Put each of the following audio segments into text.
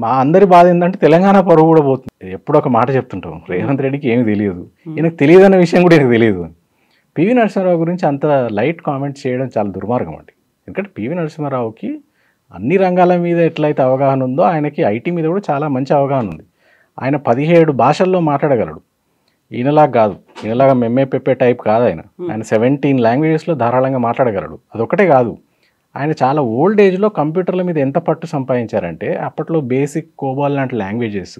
మా అందరి బాధ ఏంటంటే తెలంగాణ పరువు కూడా పోతుంది. ఎప్పుడు ఒక మాట చెప్తుంటాం, రేవంత్ రెడ్డికి ఏమి తెలియదు, ఈయనకు తెలియదు అన్న విషయం కూడా ఈయనకు తెలియదు అని. పివి నరసింహారావు గురించి అంత లైట్ కామెంట్ చేయడం చాలా దుర్మార్గం అండి. ఎందుకంటే పివి నరసింహారావుకి అన్ని రంగాల మీద ఎట్లయితే అవగాహన ఉందో ఆయనకి ఐటీ మీద కూడా చాలా మంచి అవగాహన ఉంది. ఆయన 17 భాషల్లో మాట్లాడగలడు. ఈయనలాగా కాదు, ఈయనలాగా మెమ్మే పెప్పే టైప్ కాదు ఆయన. ఆయన 17 లాంగ్వేజెస్లో ధారాళంగా మాట్లాడగలడు. అదొక్కటే కాదు, ఆయన చాలా ఓల్డ్ ఏజ్లో కంప్యూటర్ల మీద ఎంత పట్టు సంపాదించారంటే అప్పట్లో బేసిక్, కోబాల్ లాంటి లాంగ్వేజెస్,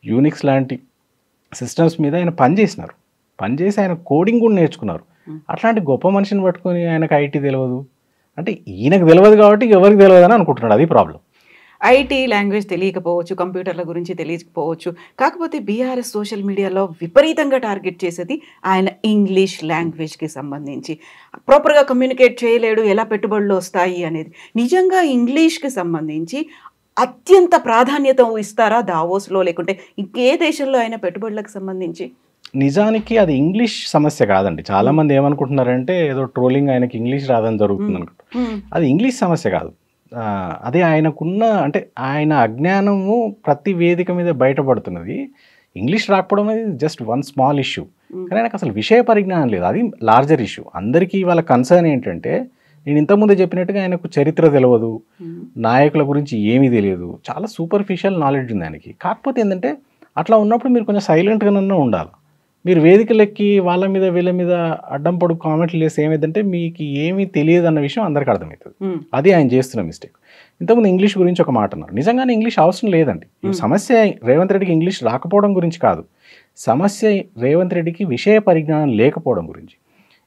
యూనిక్స్ లాంటి సిస్టమ్స్ మీద ఆయన పనిచేసినారు. పనిచేసి ఆయన కోడింగ్ కూడా నేర్చుకున్నారు. అట్లాంటి గొప్ప మనిషిని పట్టుకొని ఆయనకు ఐటీ తెలియదు అంటే ఈయనకు తెలియదు కాబట్టి ఎవరికి తెలియదు అని అనుకుంటున్నాడు. అది ప్రాబ్లం. ఐటీ లాంగ్వేజ్ తెలియకపోవచ్చు, కంప్యూటర్ల గురించి తెలియకపోవచ్చు. కాకపోతే బీఆర్ఎస్ సోషల్ మీడియాలో విపరీతంగా టార్గెట్ చేసేది ఆయన ఇంగ్లీష్ లాంగ్వేజ్కి సంబంధించి. ప్రాపర్గా కమ్యూనికేట్ చేయలేడు, ఎలా పెట్టుబడులు వస్తాయి అనేది. నిజంగా ఇంగ్లీష్కి సంబంధించి అత్యంత ప్రాధాన్యత ఇస్తారా దావోస్లో, లేకుంటే ఇంకే దేశంలో అయినా పెట్టుబడులకు సంబంధించి? నిజానికి అది ఇంగ్లీష్ సమస్య కాదండి. చాలామంది ఏమనుకుంటున్నారంటే ఏదో ట్రోలింగ్, ఆయనకి ఇంగ్లీష్ రాదని జరుగుతుంది అనుకుంటారు. అది ఇంగ్లీష్ సమస్య కాదు. అదే ఆయనకున్న అంటే ఆయన అజ్ఞానము ప్రతి వేదిక మీద బయటపడుతున్నది. ఇంగ్లీష్ రాకపోవడం అనేది జస్ట్ వన్ స్మాల్ ఇష్యూ, కానీ ఆయనకు అసలు విషయ పరిజ్ఞానం లేదు. అది లార్జర్ ఇష్యూ. అందరికీ వాళ్ళ కన్సర్న్ ఏంటంటే, నేను ఇంతకుముందే చెప్పినట్టుగా ఆయనకు చరిత్ర తెలియదు, నాయకుల గురించి ఏమీ తెలియదు, చాలా సూపర్ఫిషియల్ నాలెడ్జ్ ఉంది ఆయనకి. కాకపోతే ఏంటంటే అట్లా ఉన్నప్పుడు మీరు కొంచెం సైలెంట్గానన్నా ఉండాలి. మీరు వేదికలెక్కి వాళ్ళ మీద వీళ్ళ మీద అడ్డం పొడుగు కామెంట్లు చేస్తే ఏమైందంటే మీకు ఏమీ తెలియదు అన్న విషయం అందరికీ అర్థమవుతుంది. అది ఆయన చేస్తున్న మిస్టేక్. ఇంతకుముందు ఇంగ్లీష్ గురించి ఒక మాట అన్నారు. నిజంగానే ఇంగ్లీష్ అవసరం లేదండి. సమస్య రేవంత్ రెడ్డికి ఇంగ్లీష్ రాకపోవడం గురించి కాదు, సమస్య రేవంత్ రెడ్డికి విషయ పరిజ్ఞానం లేకపోవడం గురించి.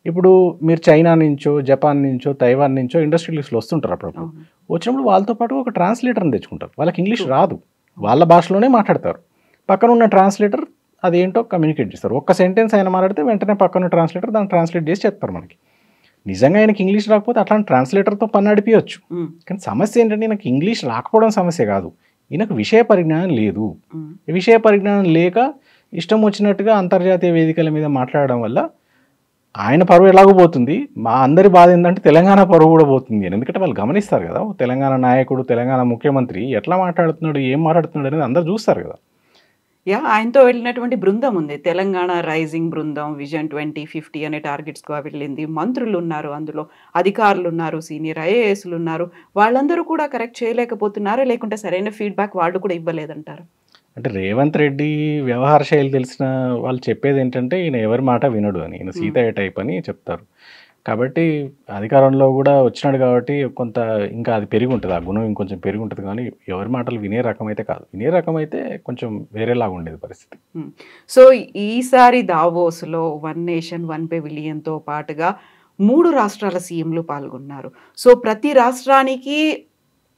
ఇప్పుడు మీరు చైనా నుంచో, జపాన్ నుంచో, తైవాన్ నుంచో ఇండస్ట్రియలిస్టులు వస్తుంటారు. అప్పుడప్పుడు వచ్చినప్పుడు వాళ్ళతో పాటు ఒక ట్రాన్స్లేటర్ని తెచ్చుకుంటారు. వాళ్ళకి ఇంగ్లీష్ రాదు, వాళ్ళ భాషలోనే మాట్లాడతారు. పక్కన ఉన్న ట్రాన్స్లేటర్ అదేంటో కమ్యూనికేట్ చేస్తారు. ఒక్క సెంటెన్స్ ఆయన మాట్లాడితే వెంటనే పక్కన ట్రాన్స్లేటర్ దాన్ని ట్రాన్స్లేట్ చేసి చెప్తారు మనకి. నిజంగా ఆయనకి ఇంగ్లీష్ రాకపోతే అట్లాంటి ట్రాన్స్లేటర్తో పని నడిపించవచ్చు. కానీ సమస్య ఏంటంటే నాకు ఇంగ్లీష్ రాకపోవడం సమస్య కాదు, ఈయనకు విషయ పరిజ్ఞానం లేదు. విషయ పరిజ్ఞానం లేక ఇష్టం వచ్చినట్టుగా అంతర్జాతీయ వేదికల మీద మాట్లాడడం వల్ల ఆయన పరువు ఎలాగో పోతుంది, మా అందరి బాధ ఏంటంటే తెలంగాణ పరువు కూడా పోతుంది అని. ఎందుకంటే వాళ్ళు గమనిస్తారు కదా, తెలంగాణ నాయకుడు, తెలంగాణ ముఖ్యమంత్రి ఎట్లా మాట్లాడుతున్నాడు, ఏం మాట్లాడుతున్నాడు అనేది అందరూ చూస్తారు కదా. ఆయనతో వెళ్ళినటువంటి బృందం ఉంది, తెలంగాణ రైజింగ్ బృందం, విజన్ 2050 అనే టార్గెట్స్గా వెళ్ళింది. మంత్రులు ఉన్నారు, అందులో అధికారులు ఉన్నారు, సీనియర్ ఐఏఎస్లు ఉన్నారు. వాళ్ళందరూ కూడా కరెక్ట్ చేయలేకపోతున్నారా, లేకుంటే సరైన ఫీడ్బ్యాక్ వాళ్ళు కూడా ఇవ్వలేదంటారు? అంటే రేవంత్ రెడ్డి వ్యవహార శైలి తెలిసిన వాళ్ళు చెప్పేది ఏంటంటే ఈయన ఎవరి మాట వినడు అని, ఈయన సీతయ్య టైప్ అని చెప్తారు. కాబట్టి అధికారంలో కూడా వచ్చినాడు కాబట్టి కొంత ఇంకా అది పెరిగి ఉంటుంది, ఆ గుణం ఇంకొంచెం పెరిగి ఉంటుంది. కానీ ఎవరి మాటలు వినే రకం అయితే కాదు. వినే రకం అయితే కొంచెం వేరేలాగా ఉండేది పరిస్థితి. సో ఈసారి దావోస్లో వన్ నేషన్ వన్ పెవిలియన్తో పాటుగా 3 రాష్ట్రాల సీఎంలు పాల్గొన్నారు. సో ప్రతి రాష్ట్రానికి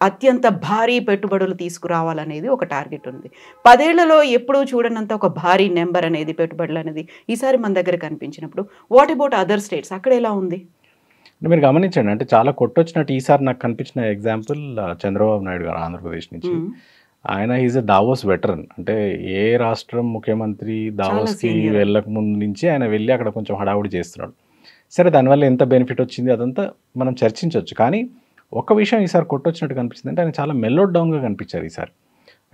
అత్యంత భారీ పెట్టుబడులు తీసుకురావాలనేది ఒక టార్గెట్ ఉంది. 10 ఏళ్లలో ఎప్పుడూ చూడనంత ఒక భారీ నెంబర్ అనేది, పెట్టుబడులు అనేది ఈసారి మన దగ్గర కనిపించినప్పుడు, వాట్ అబౌట్ అదర్ స్టేట్స్, అక్కడ ఎలా ఉంది? మీరు గమనించండి, అంటే చాలా కొట్టొచ్చినట్టు ఈసారి నాకు కనిపించిన ఎగ్జాంపుల్ చంద్రబాబు నాయుడు గారు ఆంధ్రప్రదేశ్ నుంచి. ఆయన ఈజ్ ఎ దావోస్ వెటరన్. అంటే ఏ రాష్ట్రం ముఖ్యమంత్రి దావోస్కి వెళ్ళక ముందు నుంచి ఆయన వెళ్ళి అక్కడ కొంచెం హడావుడి చేస్తున్నాడు. సరే, దానివల్ల ఎంత బెనిఫిట్ వచ్చింది అదంతా మనం చర్చించవచ్చు. కానీ ఒక్క విషయం ఈసారి కొట్టొచ్చినట్టు కనిపిస్తుంది, అంటే ఆయన చాలా మెల్లోడ్ డౌన్గా కనిపించారు ఈసారి.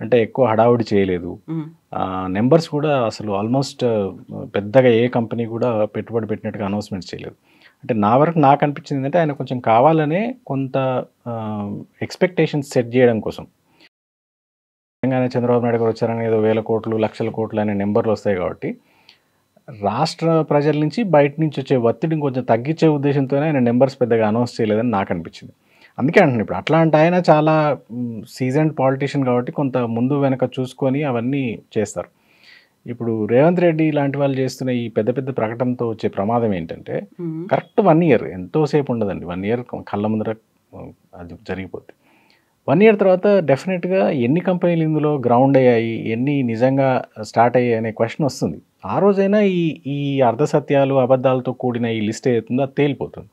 అంటే ఎక్కువ హడావుడి చేయలేదు. నెంబర్స్ కూడా అసలు ఆల్మోస్ట్ పెద్దగా ఏ కంపెనీ కూడా పెట్టుబడి పెట్టినట్టుగా అనౌన్స్మెంట్స్ చేయలేదు. అంటే నా వరకు నాకు అనిపించింది ఏంటంటే ఆయన కొంచెం కావాలనే కొంత ఎక్స్పెక్టేషన్స్ సెట్ చేయడం కోసం. తెలంగాణ చంద్రబాబు నాయుడు గారు వచ్చారని ఏదో 1000 కోట్లు 1,00,000 కోట్లు అనే నెంబర్లు వస్తాయి కాబట్టి రాష్ట్ర ప్రజల నుంచి బయట నుంచి వచ్చే ఒత్తిడిని కొంచెం తగ్గించే ఉద్దేశంతోనే ఆయన నెంబర్స్ పెద్దగా అనౌన్స్ చేయలేదని నాకు అనిపించింది. అందుకే అంటున్నాను, ఇప్పుడు అట్లాంటి ఆయన చాలా సీజన్డ్ పాలిటీషియన్ కాబట్టి కొంత ముందు వెనక చూసుకొని అవన్నీ చేస్తారు. ఇప్పుడు రేవంత్ రెడ్డి లాంటి వాళ్ళు చేస్తున్న ఈ పెద్ద పెద్ద ప్రకటనతో వచ్చే ప్రమాదం ఏంటంటే కరెక్ట్ 1 ఇయర్ ఎంతోసేపు ఉండదండి, 1 ఇయర్ కళ్ళ ముందర అది జరిగిపోద్ది. 1 ఇయర్ తర్వాత డెఫినెట్గా ఎన్ని కంపెనీలు ఇందులో గ్రౌండ్ అయ్యాయి, ఎన్ని నిజంగా స్టార్ట్ అయ్యాయి అనే క్వశ్చన్ వస్తుంది. ఆ రోజైనా ఈ అర్ధసత్యాలు అబద్ధాలతో కూడిన ఈ లిస్ట్ ఏదైతుందో అది తేలిపోతుంది.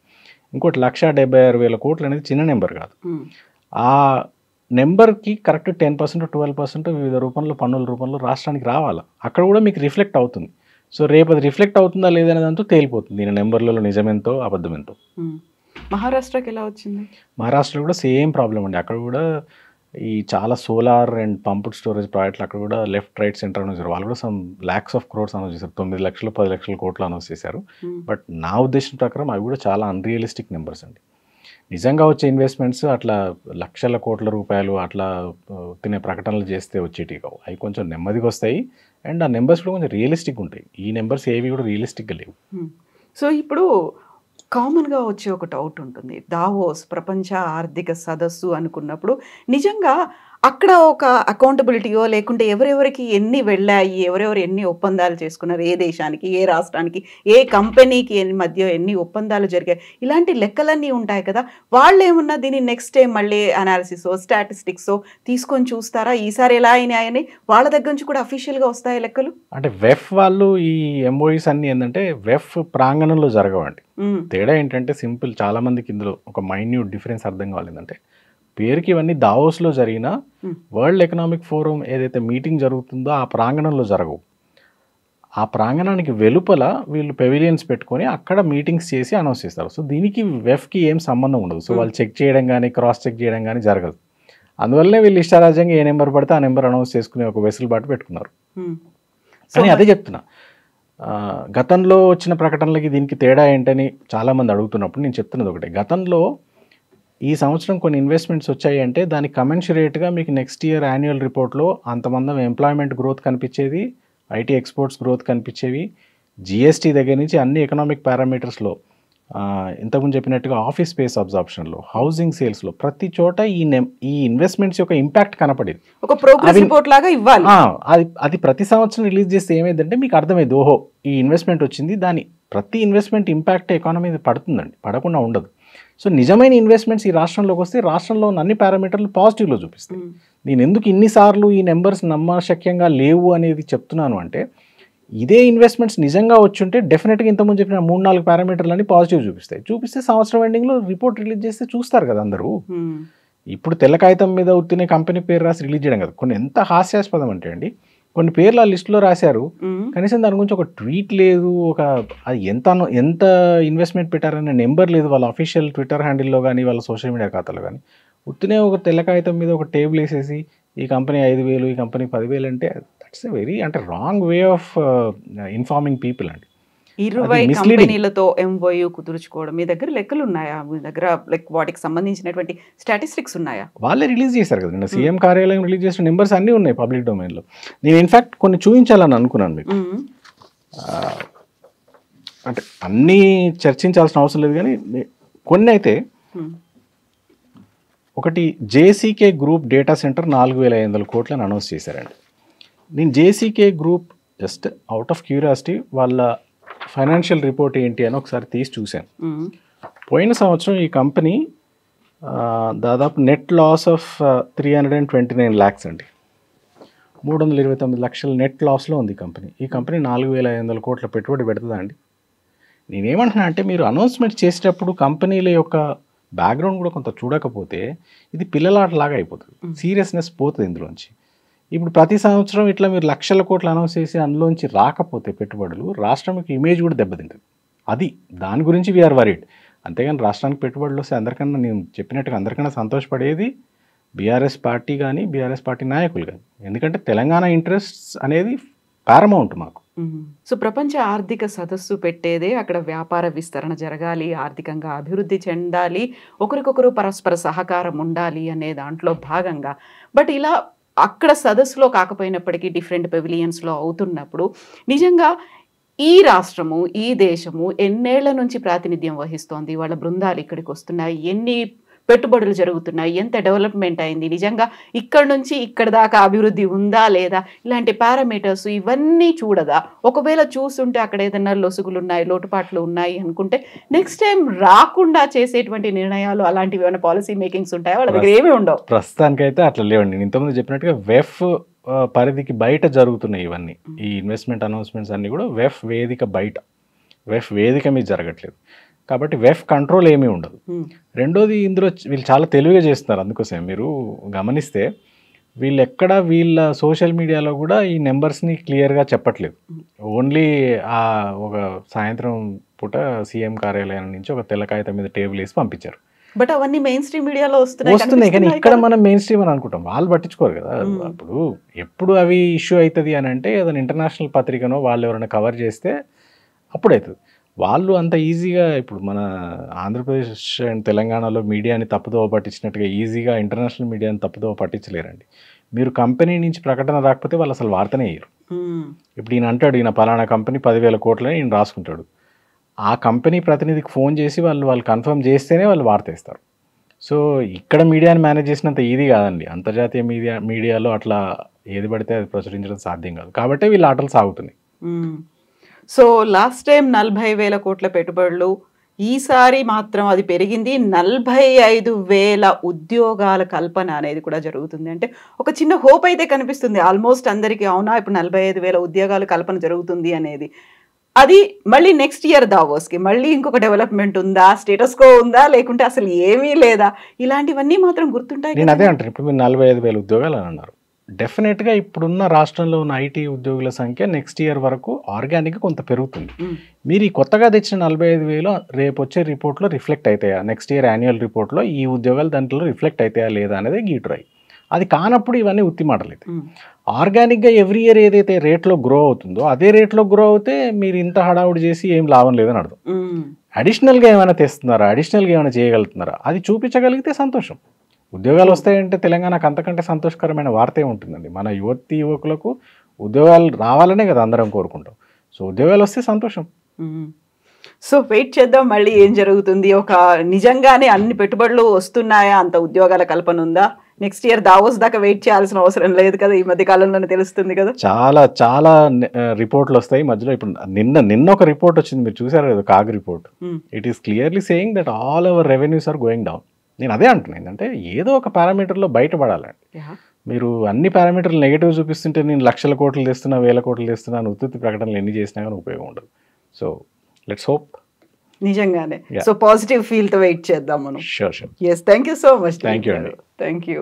ఇంకోటి 1,76,000 కోట్లు అనేది చిన్న నెంబర్ కాదు. ఆ నెంబర్కి కరెక్ట్ 10% 12% వివిధ రూపంలో పన్నుల రూపంలో రాష్ట్రానికి రావాలి. అక్కడ కూడా మీకు రిఫ్లెక్ట్ అవుతుంది. సో రేపు అది రిఫ్లెక్ట్ అవుతుందా లేదనే దాంతో తేలిపోతుంది దీని నెంబర్లలో నిజమెంతో అబద్ధమెంతో. మహారాష్ట్రకి ఎలా వచ్చింది? మహారాష్ట్రలో కూడా సేమ్ ప్రాబ్లం అండి. అక్కడ కూడా ఈ చాలా సోలార్ అండ్ పంప్డ్ స్టోరేజ్ ప్రాజెక్టులు అక్కడ కూడా లెఫ్ట్ రైట్ సెంటర్ అనౌన్స్ చేశారు. వాళ్ళు కూడా some lakhs of crores announce చేశారు. 9 లక్షలు 10 లక్షల కోట్లు అనౌన్స్ చేశారు. బట్ నా ఉద్దేశం ప్రకారం అవి కూడా చాలా అన్రియలిస్టిక్ నెంబర్స్ అండి. నిజంగా వచ్చే ఇన్వెస్ట్మెంట్స్ అట్లా లక్షల కోట్ల రూపాయలు అట్లా తినే ప్రకటనలు చేస్తే వచ్చేటివి కావు. అవి కొంచెం నెమ్మదిగా వస్తాయి అండ్ ఆ నెంబర్స్ కూడా కొంచెం రియలిస్టిక్గా ఉంటాయి. ఈ నెంబర్స్ ఏవి కూడా రియలిస్టిక్గా లేవు. సో ఇప్పుడు కామన్గా వచ్చే ఒక డౌట్ ఉంటుంది. దావోస్ ప్రపంచ ఆర్థిక సదస్సు అనుకున్నప్పుడు నిజంగా అక్కడ ఒక అకౌంటబిలిటీయో లేకుంటే ఎవరెవరికి ఎన్ని వెళ్ళాయి, ఎవరెవరు ఎన్ని ఒప్పందాలు చేసుకున్నారు, ఏ దేశానికి, ఏ రాష్ట్రానికి, ఏ కంపెనీకి మధ్య ఎన్ని ఒప్పందాలు జరిగాయి, ఇలాంటి లెక్కలన్నీ ఉంటాయి కదా. వాళ్ళు ఏమన్నా దీన్ని నెక్స్ట్ టైం మళ్ళీ అనాలిసిసో స్టాటిస్టిక్సో తీసుకొని చూస్తారా, ఈసారి ఎలా అయినాయని వాళ్ళ దగ్గర నుంచి కూడా అఫీషియల్గా వస్తాయి లెక్కలు? అంటే వెఫ్ వాళ్ళు ఈ ఎంఓఈస్ అన్ని ఏంటంటే వెఫ్ ప్రాంగణంలో జరగవండి. తేడా ఏంటంటే సింపుల్, చాలా మందికి ఇందులో ఒక మైన్యూట్ డిఫరెన్స్ అర్థం కావాలి. ఏంటంటే పేరుకి ఇవన్నీ దావోస్లో జరిగిన వరల్డ్ ఎకనామిక్ ఫోరం ఏదైతే మీటింగ్ జరుగుతుందో ఆ ప్రాంగణంలో జరగవు. ఆ ప్రాంగణానికి వెలుపల వీళ్ళు పెవిలియన్స్ పెట్టుకొని అక్కడ మీటింగ్స్ చేసి అనౌన్స్ చేస్తారు. సో దీనికి వెఫ్కి ఏం సంబంధం ఉండదు. సో వాళ్ళు చెక్ చేయడం కానీ క్రాస్ చెక్ చేయడం కానీ జరగదు. అందువల్లనే వీళ్ళు ఇష్టారాజ్యంగా ఏ నెంబర్ పడితే ఆ నెంబర్ అనౌన్స్ చేసుకునే ఒక వెసులుబాటు పెట్టుకున్నారు. కానీ అదే చెప్తున్నా, గతంలో వచ్చిన ప్రకటనలకి దీనికి తేడా ఏంటని చాలామంది అడుగుతున్నప్పుడు నేను చెప్తున్నది ఒకటే. గతంలో ఈ సంవత్సరం కొన్ని ఇన్వెస్ట్మెంట్స్ వచ్చాయి అంటే దానికి కమెన్షరేట్గా మీకు నెక్స్ట్ ఇయర్ యాన్యువల్ రిపోర్ట్లో అంతమంది ఎంప్లాయ్మెంట్ గ్రోత్ కనిపించేది, ఐటీ ఎక్స్పోర్ట్స్ గ్రోత్ కనిపించేవి, జిఎస్టీ దగ్గర నుంచి అన్ని ఎకనామిక్ పారామీటర్స్లో ఇంతకుముందు చెప్పినట్టుగా ఆఫీస్ స్పేస్ అబ్జార్ప్షన్లో, హౌసింగ్ సేల్స్లో ప్రతి చోట ఈ ఇన్వెస్ట్మెంట్స్ యొక్క ఇంపాక్ట్ కనపడేది. ఒక ప్రోగ్రెస్ రిపోర్ట్ లాగా ఇవ్వాలి. అది ప్రతి సంవత్సరం రిలీజ్ చేస్తే ఏమైందంటే మీకు అర్థమైంది, ఓహో ఈ ఇన్వెస్ట్మెంట్ వచ్చింది, దాని ప్రతి ఇన్వెస్ట్మెంట్ ఇంపాక్ట్ ఎకానమీ మీద పడుతుందండి, పడకుండా ఉండదు. సో నిజమైన ఇన్వెస్ట్మెంట్స్ ఈ రాష్ట్రంలోకి వస్తే రాష్ట్రంలో ఉన్న అన్ని పారామీటర్లు పాజిటివ్లో చూపిస్తాయి. నేను ఎందుకు ఇన్నిసార్లు ఈ నెంబర్స్ నమ్మశక్యంగా లేవు అనేది చెప్తున్నాను అంటే, ఇదే ఇన్వెస్ట్మెంట్స్ నిజంగా వచ్చుంటే డెఫినెట్గా ఇంతకుముందు చెప్పిన 3-4 పారామీటర్లు అన్ని పాజిటివ్ చూపిస్తే సంవత్సరం ఎండింగ్లో రిపోర్ట్ రిలీజ్ చేస్తే చూస్తారు కదా అందరూ. ఇప్పుడు తెల్ల కాగితం మీద ఉత్తినే కంపెనీ పేరు రాసి రిలీజ్ చేయడం కదా. కొన్ని ఎంత హాస్యాస్పదం అంటే అండి, కొన్ని పేర్లు ఆ లిస్టులో రాశారు, కనీసం దాని గురించి ఒక ట్వీట్ లేదు, ఒక అది ఎంత ఇన్వెస్ట్మెంట్ పెట్టారనే నెంబర్ లేదు వాళ్ళ అఫీషియల్ ట్విట్టర్ హ్యాండిల్లో కానీ వాళ్ళ సోషల్ మీడియా ఖాతాలో కానీ. ఉత్తినే ఒక తెల్ల కాగితం మీద ఒక టేబుల్ వేసేసి ఈ కంపెనీ 5,000 ఈ కంపెనీ 10,000 అంటే దట్స్ ఎ వెరీ అంటే wrong way of informing people అండి. 20 కంపెనీలతో ఎంఓయూ కుదుర్చుకోవడం మీ దగ్గర లెక్కలు ఉన్నాయా? మీ దగ్గర లైక్ వాటికి సంబంధించినటువంటి స్టాటిస్టిక్స్ ఉన్నాయా? వాళ్ళే రిలీజ్ చేశారు కదా, సీఎం కార్యాలయం రిలీజ్ చేసిన నెంబర్స్ అన్నీ ఉన్నాయి పబ్లిక్ డొమైన్లో. నేను ఇన్ఫ్యాక్ట్ కొన్ని చూపించాలని అనుకున్నాను మీకు. అంటే అన్నీ చర్చించాల్సిన అవసరం లేదు కానీ కొన్ని అయితే, ఒకటి జేసీకే గ్రూప్ డేటా సెంటర్ 4,500 కోట్లని అనౌన్స్ చేశారండి. నేను JCK group just out of curiosity వాళ్ళ ఫైనాన్షియల్ రిపోర్ట్ ఏంటి అని ఒకసారి తీసి చూశాను. పోయిన సంవత్సరం ఈ కంపెనీ దాదాపు నెట్ లాస్ ఆఫ్ 329 lakhs అండి, 329 లక్షల నెట్ లాస్లో ఉంది కంపెనీ. ఈ కంపెనీ 4,500 కోట్ల పెట్టుబడి పెడుతుందా అండి? నేనేమంటున్నా అంటే, మీరు అనౌన్స్మెంట్ చేసేటప్పుడు కంపెనీల యొక్క బ్యాక్గ్రౌండ్ కూడా కొంత చూడకపోతే ఇది పిల్లలాటలాగా అయిపోతుంది, సీరియస్నెస్ పోతుంది ఇందులోంచి. ఇప్పుడు ప్రతి సంవత్సరం ఇట్లా మీరు లక్షల కోట్లు అనౌన్స్ చేసి అందులోంచి రాకపోతే పెట్టుబడులు, రాష్ట్రానికి ఇమేజ్ కూడా దెబ్బతింటుంది. అది దాని గురించి వీఆర్ వరీడ్. అంతేగాని రాష్ట్రానికి పెట్టుబడులు వస్తే అందరికన్నా, నేను చెప్పినట్టుగా అందరికన్నా సంతోషపడేది బీఆర్ఎస్ పార్టీ కానీ బీఆర్ఎస్ పార్టీ నాయకులు కానీ. ఎందుకంటే తెలంగాణ ఇంట్రెస్ట్స్ అనేది పారమౌంట్ మాకు. సో ప్రపంచ ఆర్థిక సదస్సు పెట్టేదే అక్కడ వ్యాపార విస్తరణ జరగాలి, ఆర్థికంగా అభివృద్ధి చెందాలి, ఒకరికొకరు పరస్పర సహకారం ఉండాలి అనే దాంట్లో భాగంగా. బట్ ఇలా అక్కడ సదస్సులో కాకపోయినప్పటికీ డిఫరెంట్ పెవిలియన్స్లో అవుతున్నప్పుడు నిజంగా ఈ రాష్ట్రము, ఈ దేశము ఎన్నేళ్ల నుంచి ప్రాతినిధ్యం వహిస్తోంది, వాళ్ళ బృందాలు ఇక్కడికి వస్తున్నాయి, ఎన్ని పెట్టుబడులు జరుగుతున్నాయి, ఎంత డెవలప్మెంట్ అయింది, నిజంగా ఇక్కడ నుంచి ఇక్కడ దాకా అభివృద్ధి ఉందా లేదా, ఇలాంటి పారామీటర్స్ ఇవన్నీ చూడదా? ఒకవేళ చూస్తుంటే అక్కడ ఏదైనా లొసుగులు ఉన్నాయి, లోటుపాట్లు ఉన్నాయి అనుకుంటే నెక్స్ట్ టైం రాకుండా చేసేటువంటి నిర్ణయాలు అలాంటివి ఏమైనా పాలసీ మేకింగ్స్ ఉంటాయా? వాళ్ళ దగ్గర ఏమీ ఉండవు. ప్రస్తుతానికైతే అట్లా లేవండి. నేను ఇంతకుముందు చెప్పినట్టుగా వెఫ్ పరిధికి బయట జరుగుతున్నాయి ఇవన్నీ. ఈ ఇన్వెస్ట్మెంట్ అనౌన్స్మెంట్స్ అన్నీ కూడా వెఫ్ వేదిక బయట, వెఫ్ వేదిక మీద జరగట్లేదు. కాబట్టి వెఫ్ కంట్రోల్ ఏమీ ఉండదు. రెండోది, ఇందులో వీళ్ళు చాలా తెలివిగా చేస్తున్నారు. అందుకోసం మీరు గమనిస్తే వీళ్ళు ఎక్కడ వీళ్ళ సోషల్ మీడియాలో కూడా ఈ నెంబర్స్ని క్లియర్గా చెప్పట్లేదు. ఓన్లీ ఒక సాయంత్రం పూట సీఎం కార్యాలయం నుంచి ఒక తెల్ల కాగితం మీద టేబుల్ వేసి పంపించారు. బట్ అవన్నీ మెయిన్ స్ట్రీమ్ మీడియాలో వస్తున్నాయి కానీ ఇక్కడ మనం మెయిన్ స్ట్రీమ్ అని అనుకుంటాం, వాళ్ళు పట్టించుకోరు కదా. అప్పుడు ఎప్పుడు అవి ఇష్యూ అవుతుంది అని అంటే ఏదైనా ఇంటర్నేషనల్ పత్రికనో వాళ్ళు ఎవరైనా కవర్ చేస్తే అప్పుడు అవుతుంది. వాళ్ళు అంత ఈజీగా ఇప్పుడు మన ఆంధ్రప్రదేశ్ అండ్ తెలంగాణలో మీడియాని తప్పుదోవ పట్టించినట్టుగా ఈజీగా ఇంటర్నేషనల్ మీడియాని తప్పుదోవ పట్టించలేరండి. మీరు కంపెనీ నుంచి ప్రకటన రాకపోతే వాళ్ళు అసలు వార్తనే వేయరు. ఇప్పుడు ఈయన అంటాడు, ఈయన పలానా కంపెనీ 10,000 కోట్లని ఈయన రాసుకుంటాడు. ఆ కంపెనీ ప్రతినిధికి ఫోన్ చేసి వాళ్ళు కన్ఫర్మ్ చేస్తేనే వాళ్ళు వార్త వేస్తారు. సో ఇక్కడ మీడియాని మేనేజ్ చేసినంత ఈజీ కాదండి. అంతర్జాతీయ మీడియాలో అట్లా ఏది పడితే అది ప్రచురించడం సాధ్యం కాదు. కాబట్టి వీళ్ళ ఆటలు సాగుతున్నాయి. సో లాస్ట్ టైం 40,000 కోట్ల పెట్టుబడులు, ఈసారి మాత్రం అది పెరిగింది 45,000 ఉద్యోగాల కల్పన అనేది కూడా జరుగుతుంది. అంటే ఒక చిన్న హోప్ అయితే కనిపిస్తుంది ఆల్మోస్ట్ అందరికీ. అవునా, ఇప్పుడు 45,000 ఉద్యోగాల కల్పన జరుగుతుంది అనేది. అది మళ్ళీ నెక్స్ట్ ఇయర్ దావోస్కి మళ్ళీ ఇంకొక డెవలప్మెంట్ ఉందా, స్టేటస్ కో ఉందా, లేకుంటే అసలు ఏమీ లేదా, ఇలాంటివన్నీ మాత్రం గుర్తుంటాయి. నేను అదే అంటాను, ఇప్పుడు మీరు 45,000 ఉద్యోగాలు అని అన్నారు. డెఫినెట్గా ఇప్పుడున్న రాష్ట్రంలో ఉన్న ఐటీ ఉద్యోగుల సంఖ్య నెక్స్ట్ ఇయర్ వరకు ఆర్గానిక్గా కొంత పెరుగుతుంది. మీరు ఈ కొత్తగా తెచ్చిన 45,000 రేపు వచ్చే రిపోర్ట్లో రిఫ్లెక్ట్ అవుతాయా, నెక్స్ట్ ఇయర్ యాన్యువల్ రిపోర్ట్లో ఈ ఉద్యోగాలు దాంట్లో రిఫ్లెక్ట్ అవుతాయా లేదా అనేది గీటురాయి. అది కానప్పుడు ఇవన్నీ ఉత్తి మాటలు అయితే. ఆర్గానిక్గా ఎవ్రీ ఇయర్ ఏదైతే రేట్లో గ్రో అవుతుందో అదే రేట్లో గ్రో అవుతే మీరు ఇంత హడావుడి చేసి ఏం లాభం లేదని అర్థం. అడిషనల్గా ఏమైనా తెస్తున్నారా, అడిషనల్గా ఏమైనా చేయగలుగుతున్నారా, అది చూపించగలిగితే సంతోషం. ఉద్యోగాలు వస్తాయంటే తెలంగాణకు అంతకంటే సంతోషకరమైన వార్త ఏముంటుందండి. మన యువకులకు ఉద్యోగాలు రావాలనే కదా అందరం కోరుకుంటాం. సో ఉద్యోగాలు వస్తే సంతోషం. సో వెయిట్ చేద్దాం మళ్ళీ ఏం జరుగుతుంది. ఒక నిజంగానే అన్ని పెట్టుబడులు వస్తున్నాయా, అంత ఉద్యోగాల కల్పన ఉందా, నెక్స్ట్ ఇయర్ దావోస్ దాకా వెయిట్ చేయాల్సిన అవసరం లేదు కదా, ఈ మధ్య కాలంలోనే తెలుస్తుంది కదా. చాలా చాలా రిపోర్ట్లు వస్తాయి మధ్యలో. ఇప్పుడు నిన్న ఒక రిపోర్ట్ వచ్చింది, మీరు చూసారు కదా, CAG report. It is clearly saying that all our revenues are going down. నేను అదే అంటున్నాను, ఏంటంటే ఏదో ఒక పారామీటర్లో బయటపడాలండి. మీరు అన్ని పారామీటర్లు నెగిటివ్ చూపిస్తుంటే నేను 1,00,000 కోట్లు తెస్తున్నా, 1,000 కోట్లు తెస్తున్నా అని ఉత్తుత్తి ప్రకటనలు ఎన్ని చేసినా కానీ ఉపయోగం ఉండదు. సో లెట్స్ హోప్ నిజంగానే. సో పాజిటివ్ ఫీల్ తో వెయిట్ చేద్దాం మనం. Sure. yes, thank you so much. Thank you.